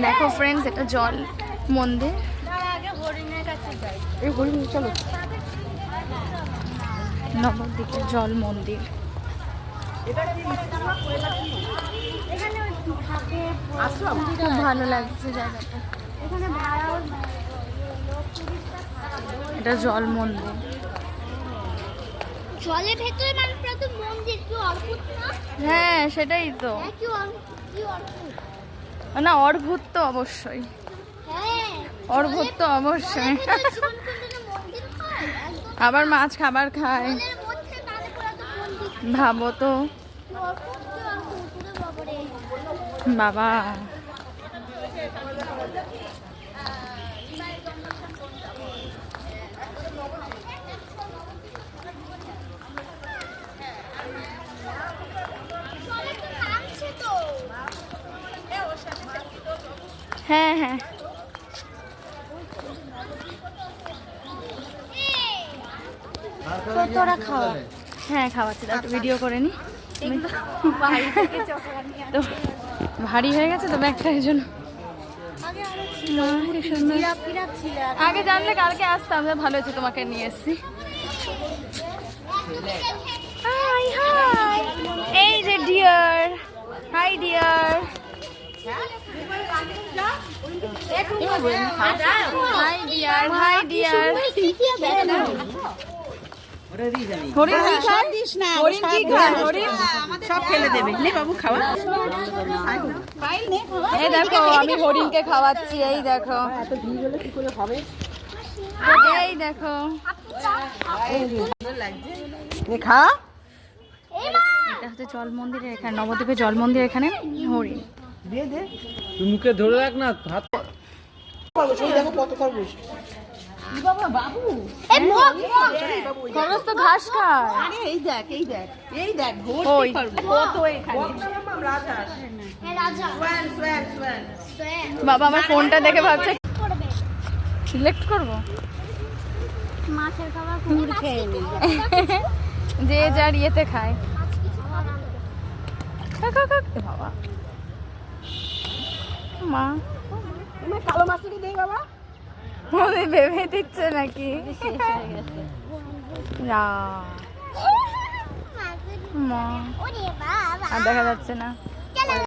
দেখো ফ্রেন্ডস, এটা জল মন্দির। চলো, নবদ্বীপে জল মন্দির। খুব ভালো লাগছে জায়গাটা। এটা জল মন্দির। জলের ভেতরে মানুষরা তো মন্দির, কি অদ্ভুত না? হ্যাঁ সেটাই তো। কি অদ্ভুত না, অদ্ভুত তো অবশ্যই। হ্যাঁ, অদ্ভুত তো অবশ্যই। মন্দির হয় আবার মাছ খাবার খায়, জলের মধ্যে, তারপরে তো মন্দির। ভাবো তো বাবা। হ্যাঁ হ্যাঁ, তোরা খাওয়া। হ্যাঁ খাওয়াচ্ছি, একটু ভিডিও করে নি। তো ভারী হয়ে গেছে তো ব্যাগটা, এই জন্য। আগে জানলে কালকে আসতাম, ভালো হয়েছে তোমাকে নিয়ে এসছি। হাই হাই, এই যে dear. Hi dear. Hi dear, hi dear. হরিণ কি খায়? হরিণ কি খায়? হরিণ সব ফেলে দেবে। নে বাবু খাওয়া। এই দেখো আমি হরিণকে খাওয়াচ্ছি, এই দেখো। এই দেখো খা। এটা হচ্ছে জল মন্দির, এখানে নবদ্বীপে জল মন্দির, এখানে হরিণ। তুই মুখে ধরে রাখ না, হাত। দেখো কত খরগোশ। খরচ তো ঘাস খায়। আরে এই দেখ, এই দেখ, এই দেখ ওই। কত এখানে। রাজা সোয়ান সোয়ান সোয়ান। বাবা আমার ফোনটা দেখে ভাবছে সিলেক্ট করবো। মাছের খাবার খুব খেয়ে নি। যে যার ইয়েতে খায়। বাবা মা কালো মাছটা দেই বাবা। মনে ভেবে দিচ্ছে নাকি? না মা, ওরে বাবা, আর দেখা যাচ্ছে না।